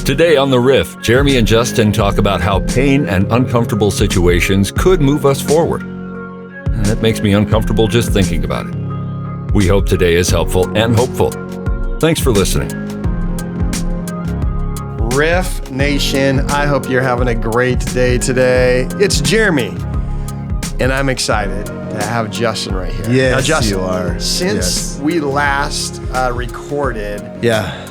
Today on The Riff, Jeremy and Justin talk about how pain and uncomfortable situations could move us forward. And that makes me uncomfortable just thinking about it. We hope today is helpful and hopeful. Thanks for listening. Riff Nation, I hope you're having a great day today. It's Jeremy, and I'm excited to have Justin right here. Yes, now, Justin, you are. Since we last recorded,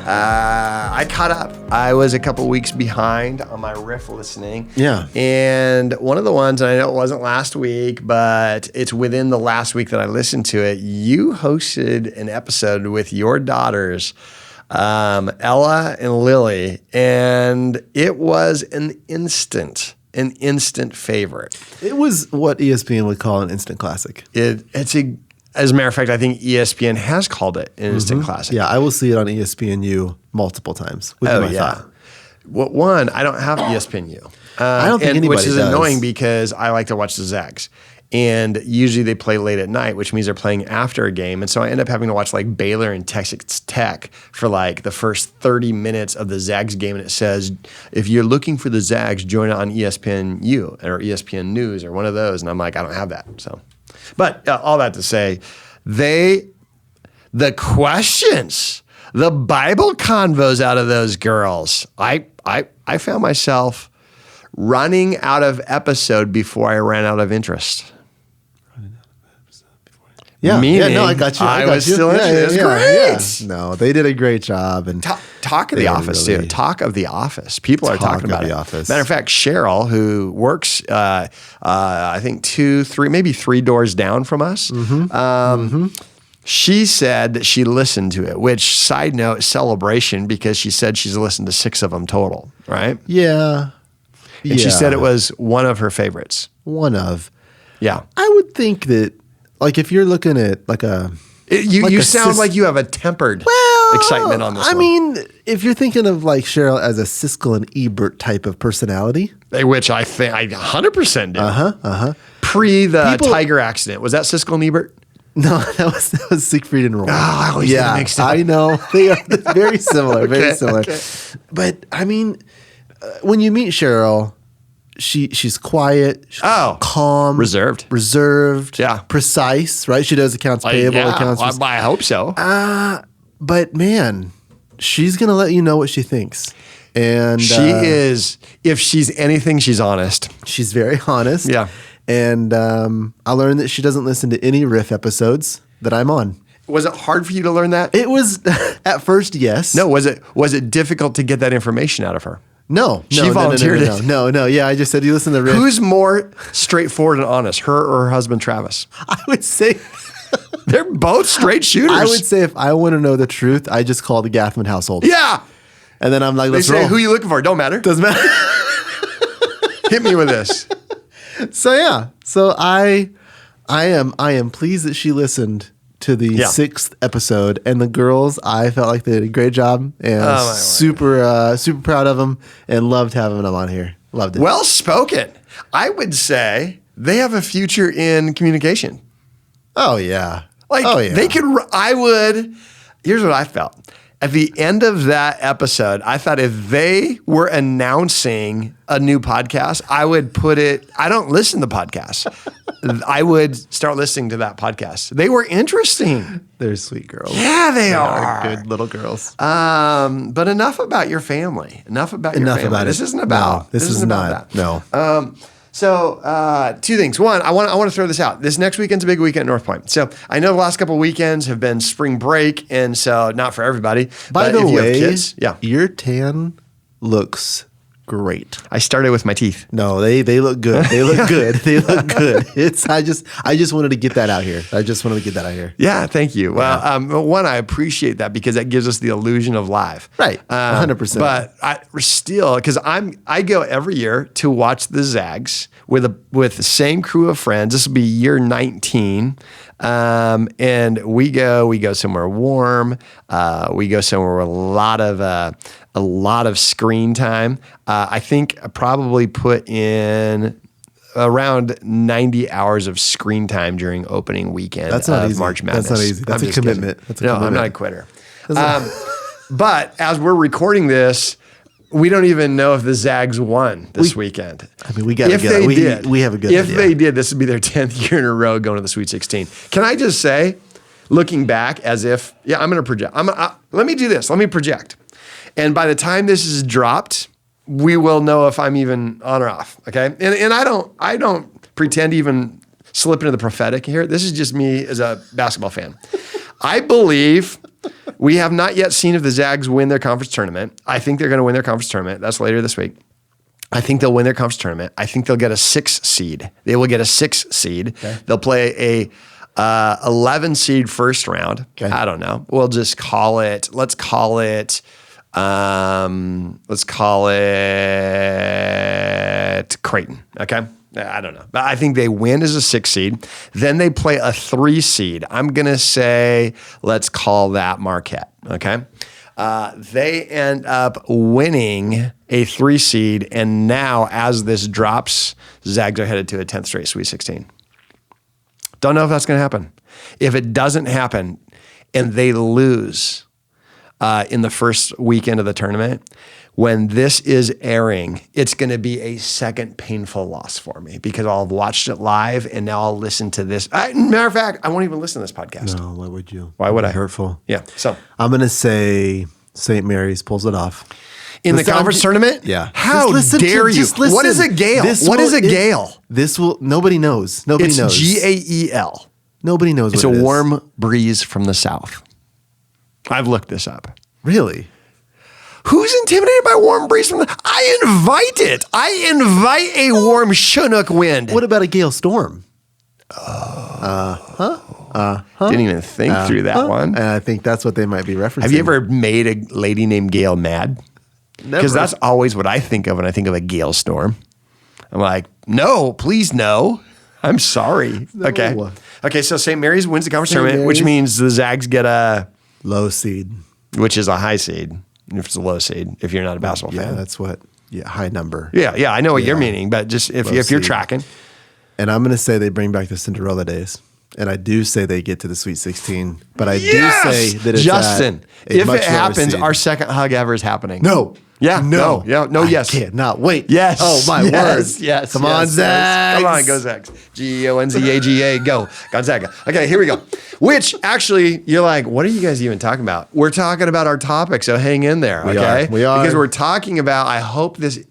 I caught up. I was a couple weeks behind on my Riff listening. Yeah. And one of the ones, and I know it wasn't last week, but it's within the last week that I listened to it, you hosted an episode with your daughters, Ella and Lily, and it was an instant favorite. It was what ESPN would call an instant classic. As a matter of fact, I think ESPN has called it an instant classic. Yeah, I will see it on ESPNU multiple times. Thought. Well, one, I don't have ESPNU. I don't think anybody which is does. annoying because I like to watch the Zags. And usually they play late at night, which means they're playing after a game. And so I end up having to watch like Baylor and Texas Tech for like the first 30 minutes of the Zags game. And it says, if you're looking for the Zags, join it on ESPNU or ESPN News or one of those. And I'm like, I don't have that. So, but all that to say, the questions, the Bible convos out of those girls, I found myself running out of episode before I ran out of interest. Yeah, Meaning, no, I got you. I was still interested. It was great. Yeah. No, they did a great job. And talk of The Office, too. Talk of The Office. People are talking about The it. Office. Matter of fact, Cheryl, who works, I think 2, 3, maybe 3 doors down from us, she said that she listened to it, which, side note, celebration, because she said she's listened to 6 of them total, right? Yeah. And she said it was one of her favorites. One of. Yeah. I would think that, like, if you're looking at like a... You sound like you have a tempered excitement on this one. I mean, if you're thinking of like Cheryl as a Siskel and Ebert type of personality. Which I think I 100% do. Pre the Tiger accident. Was that Siskel and Ebert? No, that was Siegfried and Roy. Oh, I always get it mixed up. I know. They are very similar, very similar. Okay. But I mean, when you meet Cheryl, she's quiet, calm, reserved, precise, right? She does accounts payable, accounts. I hope so. But man, she's gonna let you know what she thinks, and she is. If she's anything, she's honest. She's very honest. Yeah. And I learned that she doesn't listen to any Riff episodes that I'm on. Was it hard for you to learn that? It was at first, yes. No, was it difficult to get that information out of her? No, she volunteered it. No. Yeah, I just said you listen to Riff. Who's more straightforward and honest, her or her husband Travis? I would say they're both straight shooters. I would say if I want to know the truth, I just call the Gathman household. Yeah, and then I'm like, let's roll. Who you looking for? Don't matter. Doesn't matter. Hit me with this. So yeah, I am pleased that she listened to the 6th episode, and the girls, I felt like they did a great job, and super proud of them, and loved having them on here. Loved it. Well spoken. I would say they have a future in communication. Oh yeah, they could. Here's what I felt. At the end of that episode, I thought if they were announcing a new podcast, I would put it, I don't listen to podcasts. I would start listening to that podcast. They were interesting. They're sweet girls. Yeah, they are. Good little girls. But enough about your family. Enough about your family. This isn't about This is not that. No. So 2 things. One, I want to throw this out. This next weekend's a big weekend at North Point. So I know the last couple of weekends have been spring break, and so not for everybody. By the way, you have kids, your tan looks great. I started with my teeth. No, they look good. They look good. They look good. I just wanted to get that out here. Yeah, thank you. Well, one, I appreciate that because that gives us the illusion of live. Right, 100%. But because I go every year to watch the Zags with the same crew of friends. This will be year 19. And we go somewhere warm. We go somewhere with a lot of screen time. I think I probably put in around 90 hours of screen time during opening weekend of March Madness. That's not easy. That's a commitment. I'm not a quitter. But as we're recording this, we don't even know if the Zags won this weekend. I mean, we got to get it. We have a good If idea. they did, this would be their 10th year in a row going to the Sweet 16. Can I just say, looking back as if, I'm going to project. Let me do this. Let me project. And by the time this is dropped, we will know if I'm even on or off. Okay. And I don't pretend to even slip into the prophetic here. This is just me as a basketball fan. I believe we have not yet seen if the Zags win their conference tournament. I think they're going to win their conference tournament. That's later this week. I think they'll win their conference tournament. I think they'll get a 6 seed. They will get a 6 seed. Okay. They'll play a 11 seed first round. Okay. I don't know. We'll just call it. Let's call it Creighton. Okay. I don't know. But I think they win as a 6 seed. Then they play a 3 seed. I'm going to say, let's call that Marquette. Okay. They end up winning a 3 seed. And now as this drops, Zags are headed to a 10th straight Sweet 16. Don't know if that's going to happen. If it doesn't happen and they lose in the first weekend of the tournament, when this is airing, it's going to be a second painful loss for me because I'll have watched it live and now I'll listen to this. Matter of fact, I won't even listen to this podcast. No, why would you? Why would I? Hurtful. Yeah. So I'm going to say St. Mary's pulls it off. In the conference tournament? Yeah. How dare you? What is a gale? What is a gale? Nobody knows. Nobody knows. Gael. Nobody knows it's what it is. It's a warm breeze from the south. I've looked this up. Really? Who's intimidated by warm breeze from the... I invite it. I invite a warm Chinook wind. What about a gale storm? Didn't even think through that one. And I think that's what they might be referencing. Have you ever made a lady named Gail mad? Because that's always what I think of when I think of a gale storm. I'm like, no, please no. I'm sorry. No. Okay, so St. Mary's wins the conference tournament, which means the Zags get a... low seed. Which is a high seed. If it's a low seed, if you're not a basketball fan. Yeah, that's what, high number. Yeah, I know what you're meaning, but just if you're tracking. And I'm going to say they bring back the Cinderella days. And I do say they get to the Sweet 16. But I do say that it's Justin, if it happens, seed. our second hug ever is happening. No. Yeah. No. Yeah. No. Yes. I cannot wait. Yes. Oh my word. Yes. Come on, Zags. Come on, go Zags. Gonzaga. Go Gonzaga. Okay, here we go. Which actually, you're like, what are you guys even talking about? We're talking about our topic, so hang in there. Okay. We are. Because we're talking about. I hope this.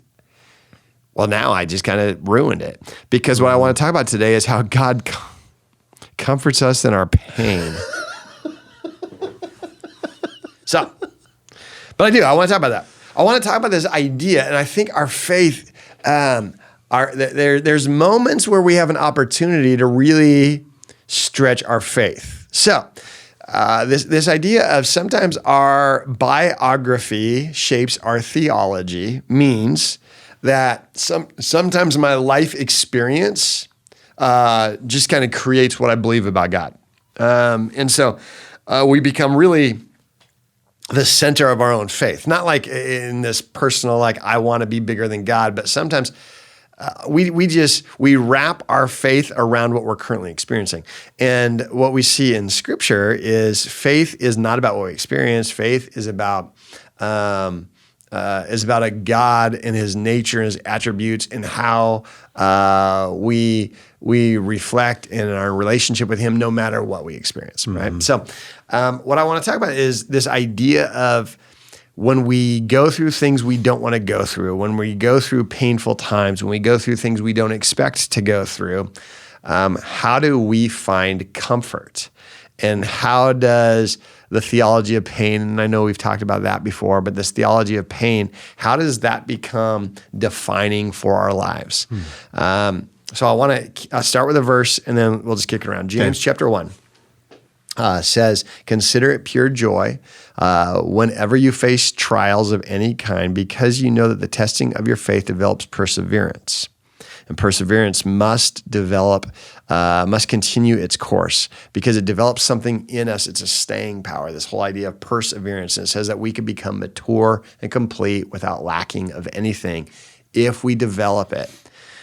Well, now I just kind of ruined it because what I want to talk about today is how God comforts us in our pain. So, but I do. I want to talk about that. I want to talk about this idea, and I think our faith, there's moments where we have an opportunity to really stretch our faith. So, this idea of sometimes our biography shapes our theology means that sometimes my life experience just kind of creates what I believe about God. And so we become really the center of our own faith, not like in this personal, like I want to be bigger than God, but sometimes we wrap our faith around what we're currently experiencing. And what we see in Scripture is faith is not about what we experience. Faith is about a God and His nature and His attributes and how we reflect in our relationship with Him, no matter what we experience. Mm-hmm. Right. So, what I want to talk about is this idea of when we go through things we don't want to go through, when we go through painful times, when we go through things we don't expect to go through, how do we find comfort? And how does the theology of pain, and I know we've talked about that before, but this theology of pain, how does that become defining for our lives? So I want to start with a verse, and then we'll just kick it around. James chapter 1 says, "Consider it pure joy whenever you face trials of any kind, because you know that the testing of your faith develops perseverance. And perseverance must continue its course because it develops something in us. It's a staying power, this whole idea of perseverance. And it says that we can become mature and complete without lacking of anything if we develop it.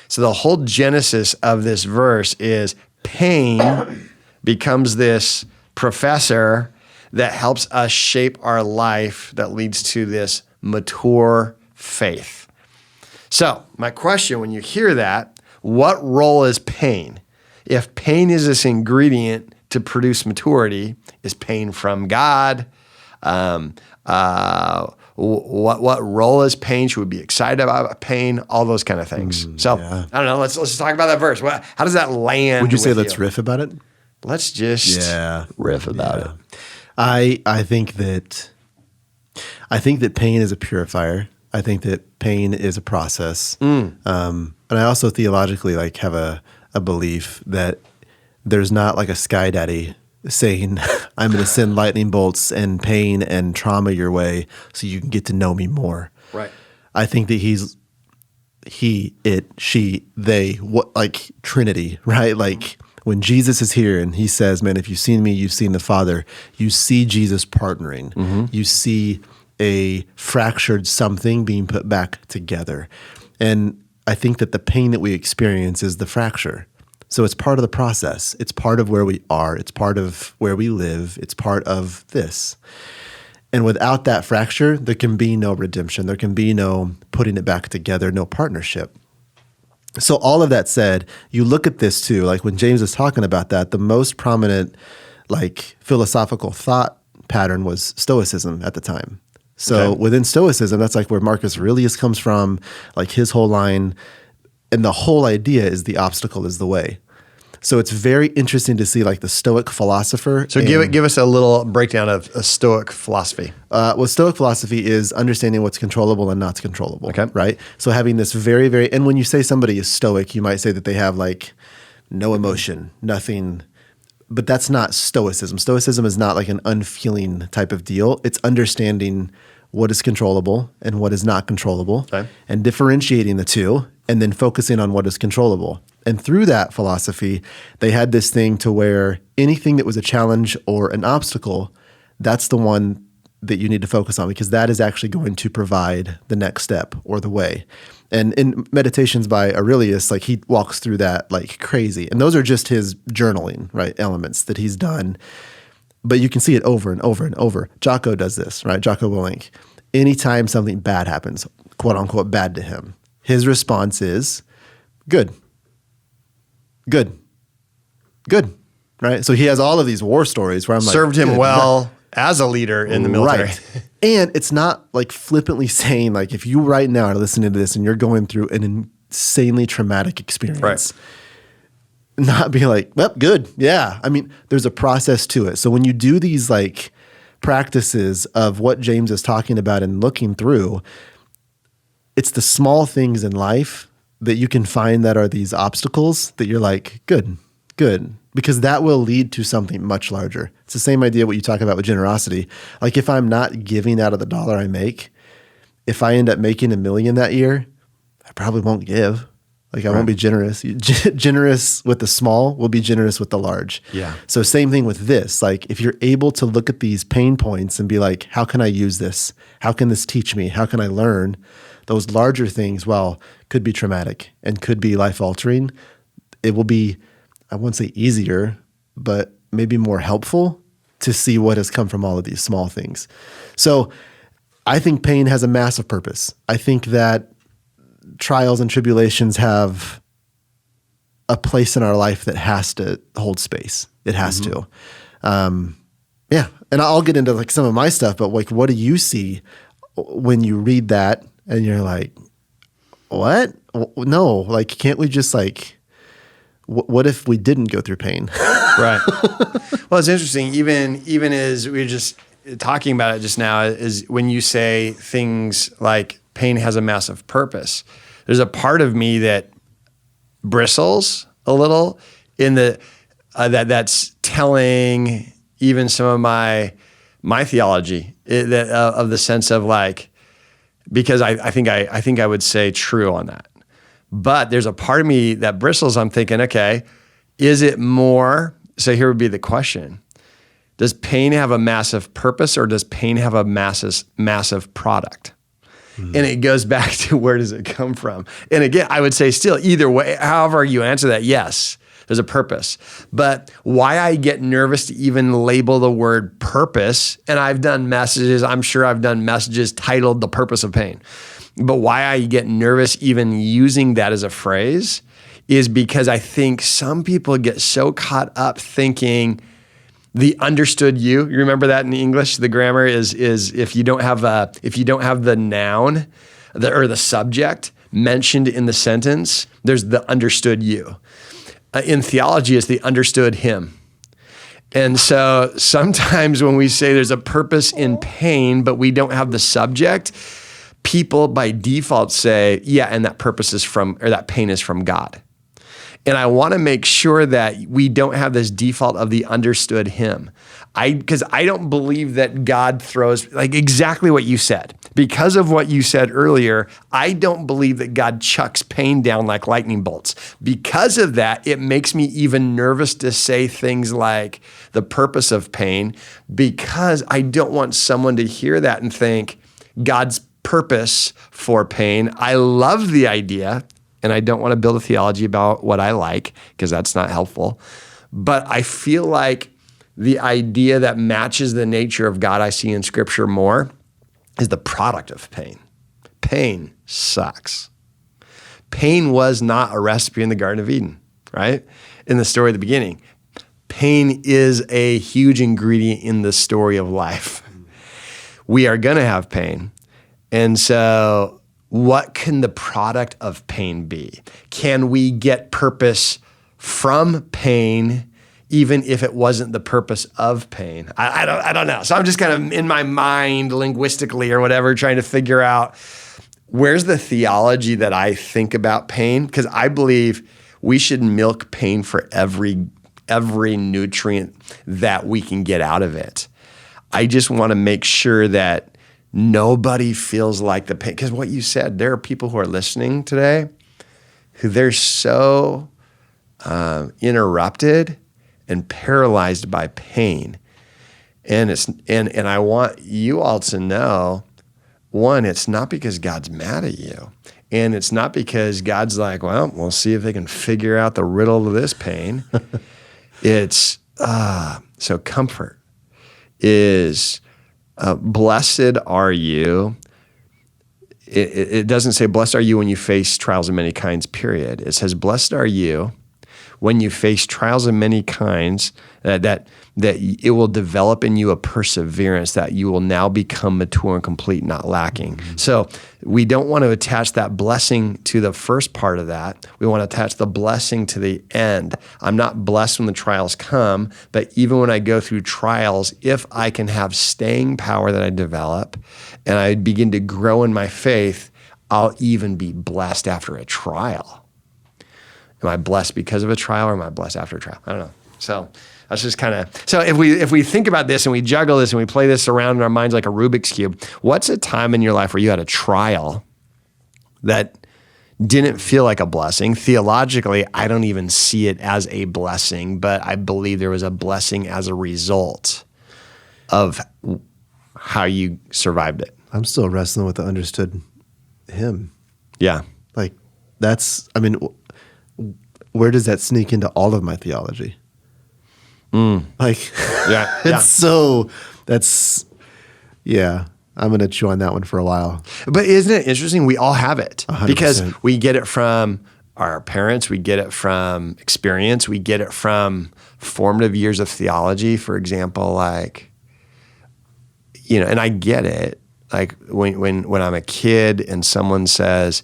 So the whole genesis of this verse is pain becomes this professor that helps us shape our life that leads to this mature faith. So my question, when you hear that, what role is pain? If pain is this ingredient to produce maturity, is pain from God? What role is pain? Should we be excited about pain? All those kind of things. I don't know. Let's talk about that verse. How does that land? Would you say let's riff about it? Let's just riff about it. I think that pain is a purifier. I think that pain is a process. And I also theologically have a belief that there's not like a sky daddy saying, I'm going to send lightning bolts and pain and trauma your way so you can get to know me more. Right. I think that he's he, it, she, they, what, like Trinity, right? Like when Jesus is here and he says, man, if you've seen me, you've seen the Father, you see Jesus partnering. Mm-hmm. You see a fractured something being put back together. And I think that the pain that we experience is the fracture. So it's part of the process. It's part of where we are. It's part of where we live. It's part of this. And without that fracture, there can be no redemption. There can be no putting it back together, no partnership. So all of that said, you look at this too, like when James is talking about that, the most prominent like philosophical thought pattern was Stoicism at the time. So within Stoicism, that's like where Marcus Aurelius comes from, like his whole line. And the whole idea is the obstacle is the way. So it's very interesting to see like the Stoic philosopher. So give us a little breakdown of a Stoic philosophy. Well, Stoic philosophy is understanding what's controllable and not controllable, okay, right? So having this very, very, and when you say somebody is Stoic, you might say that they have like no emotion, nothing, but that's not Stoicism. Stoicism is not like an unfeeling type of deal. It's understanding what is controllable and what is not controllable, and differentiating the two, and then focusing on what is controllable. And through that philosophy, they had this thing to where anything that was a challenge or an obstacle, that's the one that you need to focus on, because that is actually going to provide the next step or the way. And in Meditations by Aurelius, like he walks through that like crazy. And those are just his journaling, right, elements that he's done. But you can see it over and over and over. Jocko does this, right? Jocko Willink. Anytime something bad happens, quote unquote bad to him, his response is good. Good, right? So he has all of these war stories where I'm like, served him well as a leader in the military. Right. And it's not like flippantly saying like, if you right now are listening to this and you're going through an insanely traumatic experience, not being like, well, good. Yeah. I mean, there's a process to it. So when you do these like practices of what James is talking about and looking through, it's the small things in life that you can find that are these obstacles that you're like, good, because that will lead to something much larger. It's the same idea what you talk about with generosity. Like if I'm not giving out of the dollar I make, if I end up making $1 million that year, I probably won't give. Like I won't be generous. Generous with the small will be generous with the large. Yeah. So same thing with this. Like if you're able to look at these pain points and be like, how can I use this? How can this teach me? How can I learn? Those larger things, well, could be traumatic and could be life-altering. It will be, I won't say easier, but maybe more helpful to see what has come from all of these small things. So I think pain has a massive purpose. I think that trials and tribulations have a place in our life that has to hold space. It has to. Yeah. And I'll get into like some of my stuff, but like, what do you see when you read that and you're like, what? No, like, can't we just like, what if we didn't go through pain? Right. Well, it's interesting. Even as we were just talking about it just now, is when you say things like pain has a massive purpose, there's a part of me that bristles a little in the that's telling even some of my theology of the sense of like, because I think I would say true on that. But there's a part of me that bristles. I'm thinking, okay, is it more? So here would be the question. Does pain have a massive purpose or does pain have a massive product? And it goes back to where does it come from? And again, I would say still either way, however you answer that, yes, there's a purpose. But why I get nervous to even label the word purpose, and I've done messages, I'm sure I've done messages titled The Purpose of Pain. But why I get nervous even using that as a phrase is because I think some people get so caught up thinking the understood you. You remember that in English, the grammar is if you don't have the noun or the subject mentioned in the sentence, there's the understood you. In theology, it's the understood him. And so sometimes when we say there's a purpose in pain, but we don't have the subject, people by default say, yeah, and that purpose is that pain is from God. And I want to make sure that we don't have this default of the understood him. Because I don't believe that God throws, like exactly what you said. Because of what you said earlier, I don't believe that God chucks pain down like lightning bolts. Because of that, it makes me even nervous to say things like the purpose of pain, because I don't want someone to hear that and think God's purpose for pain. I love the idea, and I don't want to build a theology about what I like, because that's not helpful. But I feel like the idea that matches the nature of God I see in Scripture more is the product of pain. Pain sucks. Pain was not a recipe in the Garden of Eden, right? In the story at the beginning. Pain is a huge ingredient in the story of life. We are going to have pain. And so what can the product of pain be? Can we get purpose from pain even if it wasn't the purpose of pain? I don't know. So I'm just kind of in my mind linguistically or whatever trying to figure out where's the theology that I think about pain, because I believe we should milk pain for every nutrient that we can get out of it. I just want to make sure that nobody feels like the pain, because what you said, there are people who are listening today who they're so interrupted and paralyzed by pain. And I want you all to know, one, it's not because God's mad at you. And it's not because God's like, well, we'll see if they can figure out the riddle of this pain. It's, so comfort is, blessed are you. It doesn't say, blessed are you when you face trials of many kinds, period. It says, blessed are you when you face trials of many kinds, that it will develop in you a perseverance, that you will now become mature and complete, not lacking. Mm-hmm. So we don't want to attach that blessing to the first part of that. We want to attach the blessing to the end. I'm not blessed when the trials come, but even when I go through trials, if I can have staying power that I develop and I begin to grow in my faith, I'll even be blessed after a trial. Am I blessed because of a trial, or am I blessed after a trial? I don't know. So that's just kind of, so if we think about this and we juggle this and we play this around in our minds like a Rubik's Cube, what's a time in your life where you had a trial that didn't feel like a blessing? Theologically, I don't even see it as a blessing, but I believe there was a blessing as a result of how you survived it. I'm still wrestling with the understood him. Yeah. Like where does that sneak into all of my theology? Like, yeah, I'm going to chew on that one for a while. But isn't it interesting? We all have it 100%. Because we get it from our parents. We get it from experience. We get it from formative years of theology. For example, like, and I get it. Like when I'm a kid and someone says,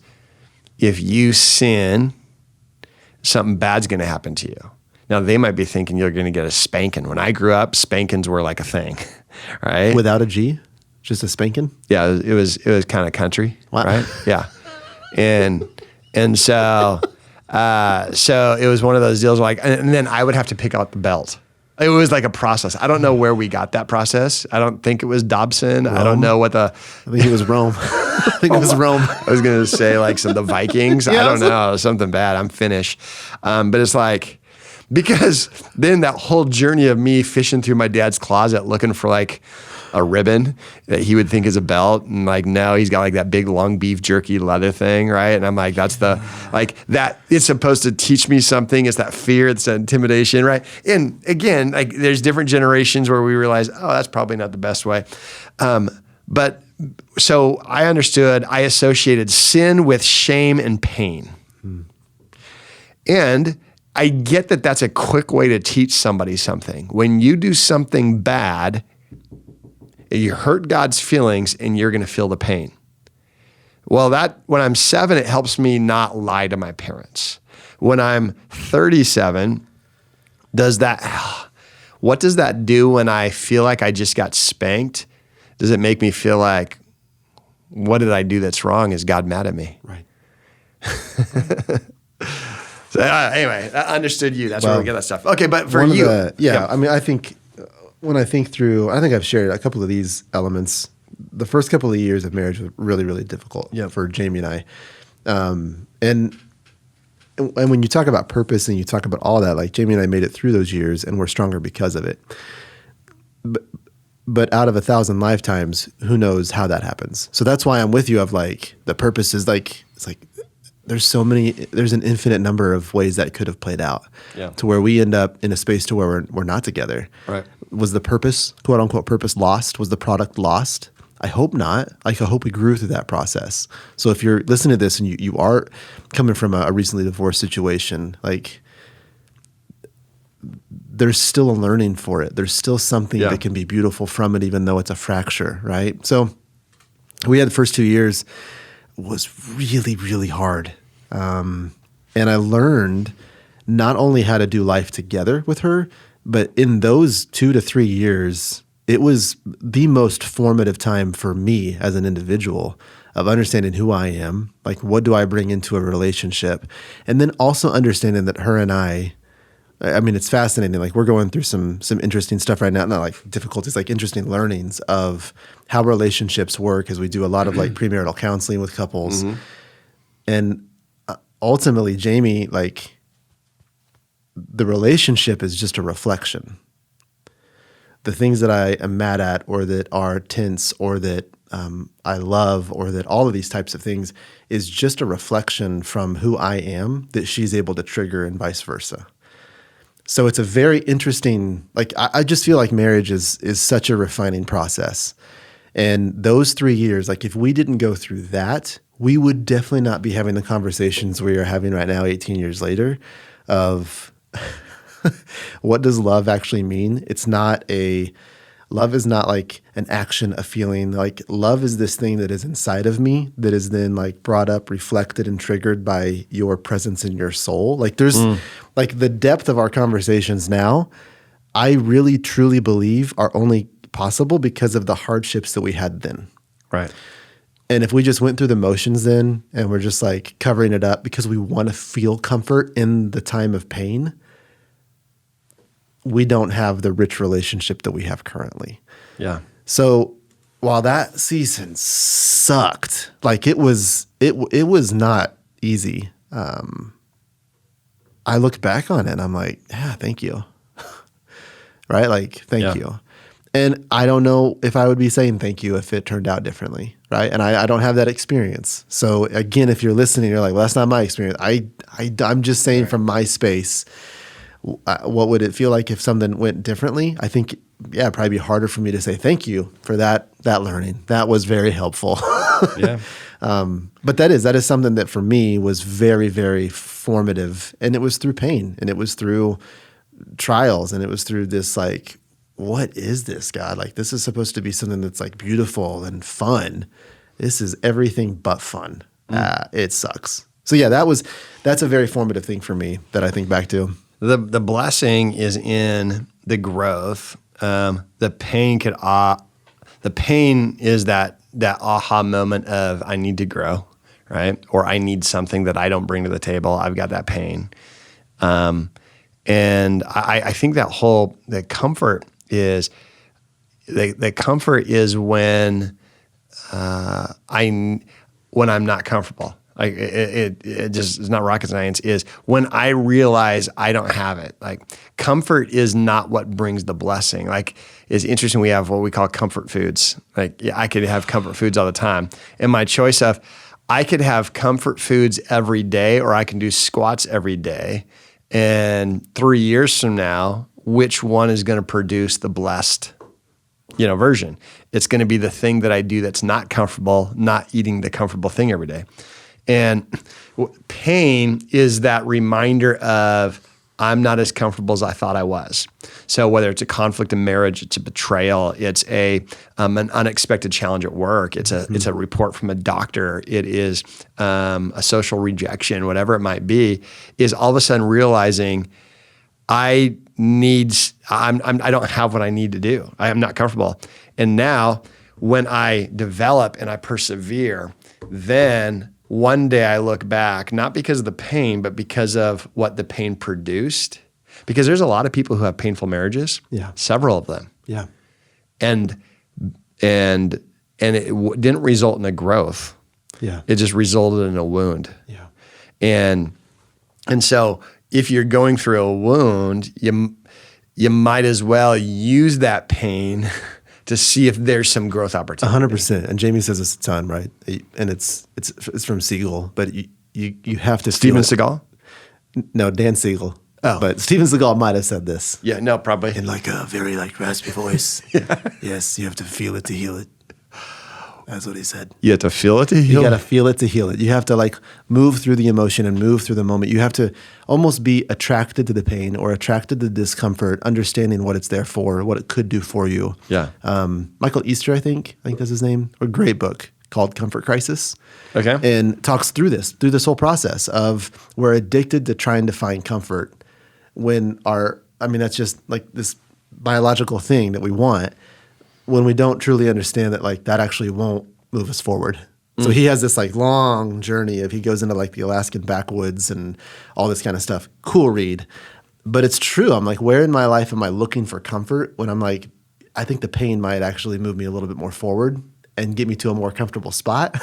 if you sin, something bad's going to happen to you. Now, they might be thinking you're going to get a spanking. When I grew up, spankings were like a thing, right? Without a G? Just a spanking? Yeah, it was kind of country, wow. Right? Yeah. And so it was one of those deals like, and then I would have to pick out the belt. It was like a process. I don't know where we got that process. I don't think it was Dobson. Rome. I don't know what I think it was Rome. I was going to say like the Vikings. Yeah, I don't know. Something bad. I'm Finnish. But it's like, because then that whole journey of me fishing through my dad's closet looking for like a ribbon that he would think is a belt. And like, no, he's got like that big long beef jerky leather thing, right? And I'm like, that's that it's supposed to teach me something. It's that fear, it's that intimidation, right? And again, like there's different generations where we realize, oh, that's probably not the best way. But so I understood, I associated sin with shame and pain. And I get that that's a quick way to teach somebody something. When you do something bad, you hurt God's feelings and you're going to feel the pain. Well, when I'm 7, it helps me not lie to my parents. When I'm 37, what does that do when I feel like I just got spanked? Does it make me feel like, what did I do that's wrong? Is God mad at me? Right. So anyway, I understood you. That's where we get that stuff. Okay, but for you. I mean, I think when I think through, I think I've shared a couple of these elements. The first couple of years of marriage was really, really difficult for Jamie and I. And when you talk about purpose and you talk about all that, like Jamie and I made it through those years and we're stronger because of it. But out of 1,000 lifetimes, who knows how that happens? So that's why I'm with you of like, the purpose is like, it's like, there's an infinite number of ways that could have played out to where we end up in a space to where we're not together. Right. Was the purpose, quote unquote, purpose lost? Was the product lost? I hope not. Like, I hope we grew through that process. So if you're listening to this and you are coming from a recently divorced situation, like, there's still a learning for it. There's still something that can be beautiful from it, even though it's a fracture, right? So we had the first 2 years was really, really hard. And I learned not only how to do life together with her, but in those 2 to 3 years, it was the most formative time for me as an individual of understanding who I am, like what do I bring into a relationship, and then also understanding that her and I mean, it's fascinating. Like, we're going through some interesting stuff right now, not like difficulties, like interesting learnings of how relationships work as we do a lot of like premarital counseling with couples. And ultimately, Jamie, like, the relationship is just a reflection. The things that I am mad at or that are tense or that I love or that all of these types of things is just a reflection from who I am that she's able to trigger and vice versa. So it's a very interesting, like, I just feel like marriage is such a refining process. And those 3 years, like, if we didn't go through that, we would definitely not be having the conversations we are having right now, 18 years later, of what does love actually mean? Love is not like an action, a feeling. Like, love is this thing that is inside of me that is then like brought up, reflected, and triggered by your presence in your soul. Like, there's like the depth of our conversations now, I really truly believe are only possible because of the hardships that we had then. Right. And if we just went through the motions then and we're just like covering it up because we want to feel comfort in the time of pain, we don't have the rich relationship that we have currently. Yeah. So while that season sucked, like, it was not easy. I look back on it and I'm like, yeah, thank you. Right? Like, thank you. And I don't know if I would be saying thank you if it turned out differently. Right? And I don't have that experience. So again, if you're listening, you're like, well, that's not my experience. I'm just saying from my space, what would it feel like if something went differently? I think, it'd probably be harder for me to say thank you for that learning. That was very helpful. But that is something that for me was very, very formative. And it was through pain, and it was through trials, and it was through this, like, what is this, God? Like, this is supposed to be something that's like beautiful and fun. This is everything but fun. It sucks. So that's a very formative thing for me that I think back to. The blessing is in the growth. The pain is that aha moment of, I need to grow, right? Or I need something that I don't bring to the table. I've got that pain. And I think the comfort is when I'm not comfortable. Like, it just is not rocket science. Is when I realize I don't have it. Like, comfort is not what brings the blessing. Like, it's interesting. We have what we call comfort foods. Like, I could have comfort foods all the time. And my choice of, I could have comfort foods every day, or I can do squats every day. And 3 years from now, which one is going to produce the blessed version. It's going to be the thing that I do that's not comfortable, not eating the comfortable thing every day. And pain is that reminder of I'm not as comfortable as I thought I was. So whether it's a conflict in marriage, it's a betrayal, it's an unexpected challenge at work, it's a report from a doctor, it is a social rejection, whatever it might be, is all of a sudden realizing I don't have what I need to do. I am not comfortable. And now when I develop and I persevere, then one day I look back, not because of the pain, but because of what the pain produced. Because there's a lot of people who have painful marriages. Yeah. Several of them. Yeah. And it didn't result in a growth. Yeah. It just resulted in a wound. Yeah. And so if you're going through a wound, you might as well use that pain to see if there's some growth opportunity. 100%. And Jamie says this a ton, right? And it's from Siegel, but you have to Steven feel Seagal? No, Dan Siegel. Oh. But Steven Seagal might have said this. Yeah, no, probably. In like a very like raspy voice. Yes, you have to feel it to heal it. That's what he said. You have to feel it to heal. You got to feel it to heal it. You have to like move through the emotion and move through the moment. You have to almost be attracted to the pain or attracted to the discomfort, understanding what it's there for, what it could do for you. Yeah. Michael Easter, I think that's his name. A great book called Comfort Crisis. Okay. And talks through this whole process of we're addicted to trying to find comfort when that's just like this biological thing that we want, when we don't truly understand that like that actually won't move us forward. So he has this like long journey of he goes into like the Alaskan backwoods and all this kind of stuff. Cool read. But it's true. I'm like, where in my life am I looking for comfort when I'm like, I think the pain might actually move me a little bit more forward and get me to a more comfortable spot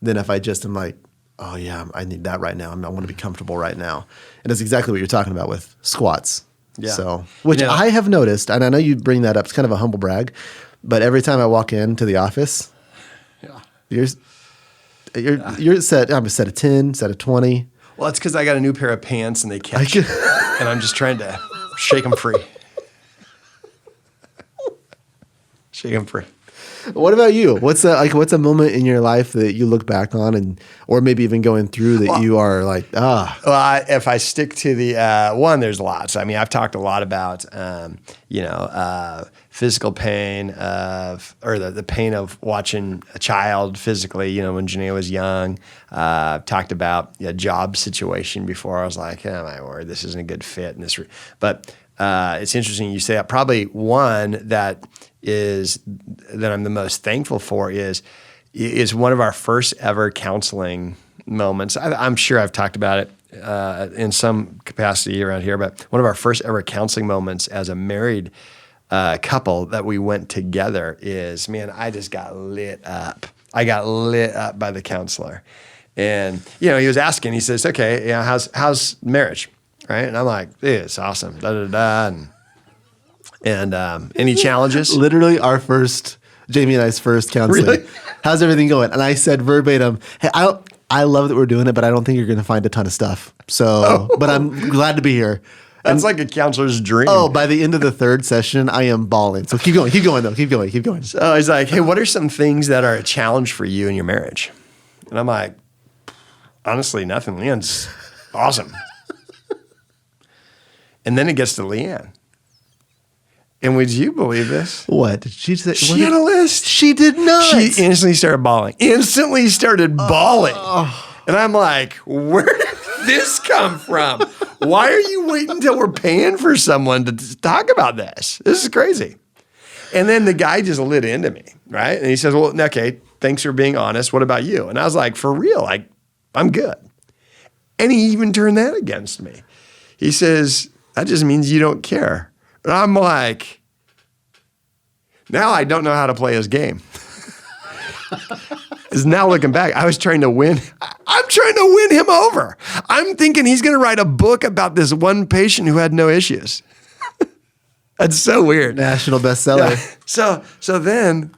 than if I just am like, oh yeah, I need that right now. I want to be comfortable right now. And that's exactly what you're talking about with squats. Yeah. So, which I have noticed, and I know you bring that up, it's kind of a humble brag, but every time I walk into the office, you're set. I'm a set of 10, set of 20. Well, it's because I got a new pair of pants and they catch, and I'm just trying to shake them free. Shake them free. What about you? What's a moment in your life that you look back on, or maybe even going through that you are like, Well, if I stick to the one, there's lots. I mean, I've talked a lot about, physical pain or the pain of watching a child physically. When Janae was young, talked about a job situation before. I was like, oh my word, this isn't a good fit. But it's interesting you say that. Probably one that I'm the most thankful for is one of our first ever counseling moments. I'm sure I've talked about it in some capacity around here, but one of our first ever counseling moments as a married couple that we went together is, man, I just got lit up. I got lit up by the counselor. And, he was asking, he says, okay, how's marriage? Right. And I'm like, it's awesome. And any challenges? Literally Jamie and I's first counseling. Really? How's everything going? And I said verbatim, hey, I love that we're doing it, but I don't think you're going to find a ton of stuff. So, but I'm glad to be here. That's like a counselor's dream. Oh, by the end of the third session, I am bawling. So keep going though. Keep going. So he's like, hey, what are some things that are a challenge for you in your marriage? And I'm like, honestly, nothing. Leanne's awesome. And then it gets to Leanne. And would you believe this? What? Did she say? She had a list. She did not. She instantly started bawling. And I'm like, where did this come from? Why are you waiting until we're paying for someone to talk about this? This is crazy. And then the guy just lit into me, right? And he says, well, okay, thanks for being honest. What about you? And I was like, for real, I'm good. And he even turned that against me. He says, that just means you don't care. And I'm like, now I don't know how to play his game. Is now looking back, I was trying to win. I'm trying to win him over. I'm thinking he's going to write a book about this one patient who had no issues. That's so weird. National bestseller. Yeah. So then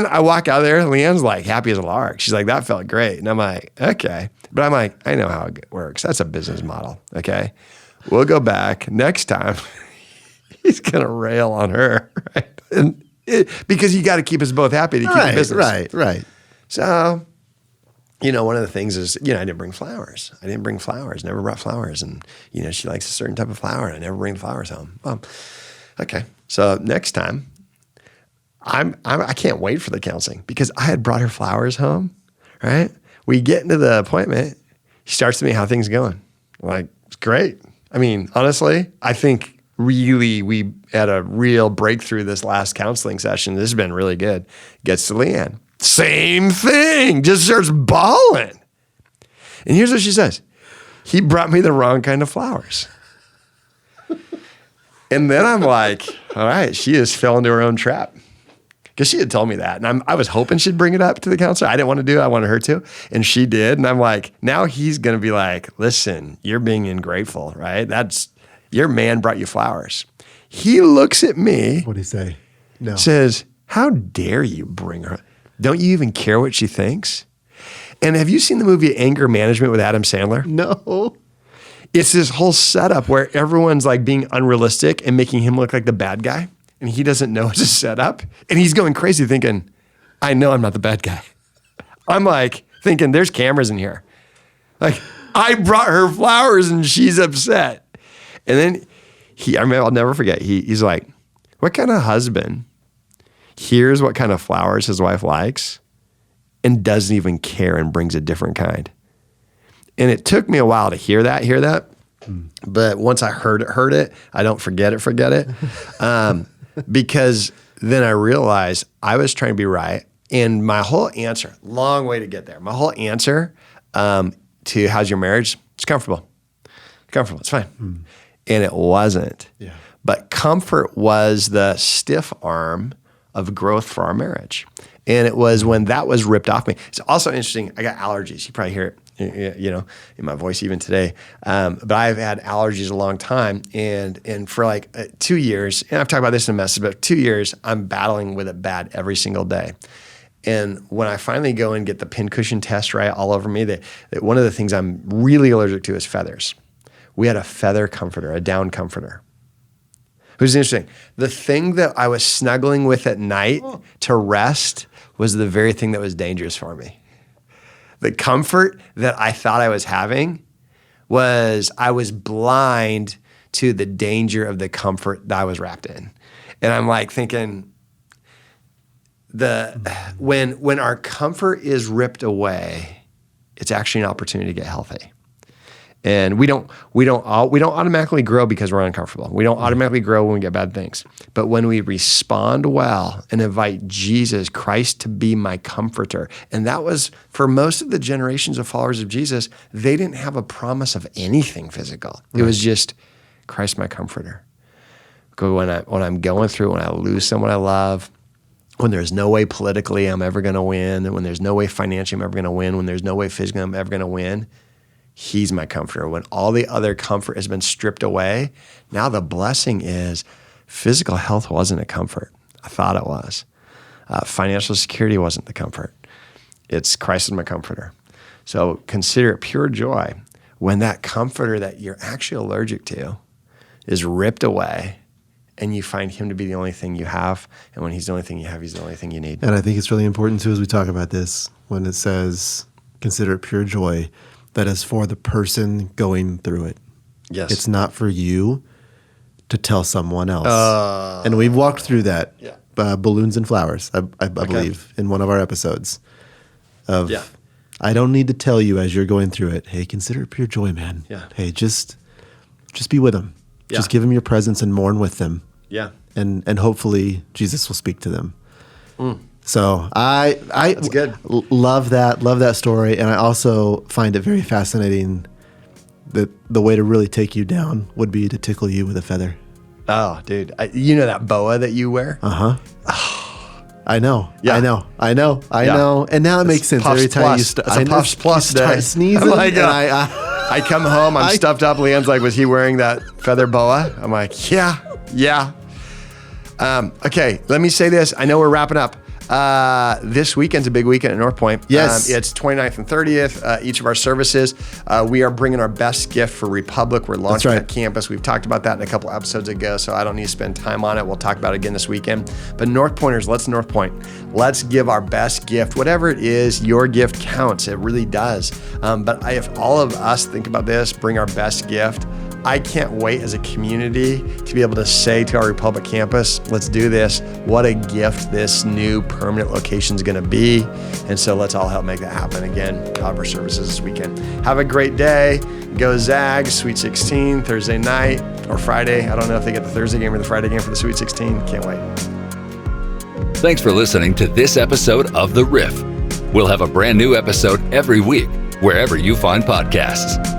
I walk out there and Leanne's like happy as a lark. She's like, that felt great. And I'm like, okay. But I'm like, I know how it works. That's a business model. Okay. We'll go back next time. He's going to rail on her. Right. And because you got to keep us both happy to keep the business. Right. So, one of the things is, I didn't bring flowers. Never brought flowers. And, she likes a certain type of flower, and I never bring flowers home. Well, okay. So next time, I can't wait for the counseling because I had brought her flowers home, right? We get into the appointment. She starts to me, how things going? I'm like, it's great. I mean, honestly, I think really we had a real breakthrough this last counseling session. This has been really good. Gets to Leanne. Same thing. Just starts bawling. And here's what she says. He brought me the wrong kind of flowers. And then I'm like, all right, she has fell into her own trap. Because she had told me that. And I was hoping she'd bring it up to the counselor. I didn't want to do it. I wanted her to. And she did. And I'm like, now he's going to be like, listen, you're being ungrateful, right? Your man brought you flowers. He looks at me. What did he say? No. Says, how dare you bring her? Don't you even care what she thinks? And have you seen the movie Anger Management with Adam Sandler? No. It's this whole setup where everyone's like being unrealistic and making him look like the bad guy. And he doesn't know it's a setup. And he's going crazy thinking, I know I'm not the bad guy. I'm like thinking there's cameras in here. Like I brought her flowers and she's upset. And then I'll never forget. He's like, what kind of husband hears what kind of flowers his wife likes and doesn't even care and brings a different kind? And it took me a while to hear that. But once I heard it, I don't forget it. Because then I realized I was trying to be right. And my whole answer, long way to get there. My whole answer to how's your marriage? It's comfortable. It's fine. And it wasn't. Yeah. But comfort was the stiff arm of growth for our marriage. And it was when that was ripped off me. It's also interesting. I got allergies. You probably hear it. In my voice even today. But I've had allergies a long time. And for like 2 years, and I've talked about this in a message, but 2 years, I'm battling with it bad every single day. And when I finally go and get the pincushion test right all over me, that one of the things I'm really allergic to is feathers. We had a feather comforter, a down comforter. It was interesting. The thing that I was snuggling with at night to rest was the very thing that was dangerous for me. The comfort that I thought I was having was I was blind to the danger of the comfort that I was wrapped in. And I'm like thinking when our comfort is ripped away, it's actually an opportunity to get healthy. And we don't automatically grow because we're uncomfortable. We don't automatically grow when we get bad things. But when we respond well and invite Jesus Christ to be my comforter, and that was for most of the generations of followers of Jesus, they didn't have a promise of anything physical. Right. It was just Christ my comforter. When I'm going through, when I lose someone I love, when there's no way politically I'm ever going to win, and when there's no way financially I'm ever going to win, when there's no way physically I'm ever going to win, He's my comforter. When all the other comfort has been stripped away, now the blessing is physical health wasn't a comfort. I thought it was. Financial security wasn't the comfort. It's Christ is my comforter. So consider it pure joy when that comforter that you're actually allergic to is ripped away and you find Him to be the only thing you have. And when He's the only thing you have, He's the only thing you need. And I think it's really important too as we talk about this, when it says, consider it pure joy, that is for the person going through it. Yes. It's not for you to tell someone else. And we've walked through that. Yeah. Balloons and flowers, I believe, in one of our episodes. I don't need to tell you as you're going through it, hey, consider it pure joy, man. Yeah. Hey, just be with them. Yeah. Just give them your presence and mourn with them. Yeah. And hopefully Jesus will speak to them. So I That's good. love that story, and I also find it very fascinating that the way to really take you down would be to tickle you with a feather. Oh, dude, you know that boa that you wear? I know. Yeah. I know. And now it makes sense every time you start. It's a Puffs Plus start day. sneezing. Oh my God. I come home, I'm stuffed up. Leanne's like, was he wearing that feather boa? I'm like, yeah. Okay, let me say this. I know we're wrapping up. This weekend's a big weekend at North Point. Yes. It's 29th and 30th, each of our services. We are bringing our best gift for Republic. We're launching right. that campus. We've talked about that in a couple episodes ago, so I don't need to spend time on it. We'll talk about it again this weekend. But North Pointers, let's North Point. Let's give our best gift. Whatever it is, your gift counts. It really does. But if all of us think about this, bring our best gift, I can't wait as a community to be able to say to our Republic campus, let's do this. What a gift this new permanent location is going to be. And so let's all help make that happen again. All of our services this weekend. Have a great day. Go Zags, Sweet 16, Thursday night or Friday. I don't know if they get the Thursday game or the Friday game for the Sweet 16. Can't wait. Thanks for listening to this episode of The Riff. We'll have a brand new episode every week, wherever you find podcasts.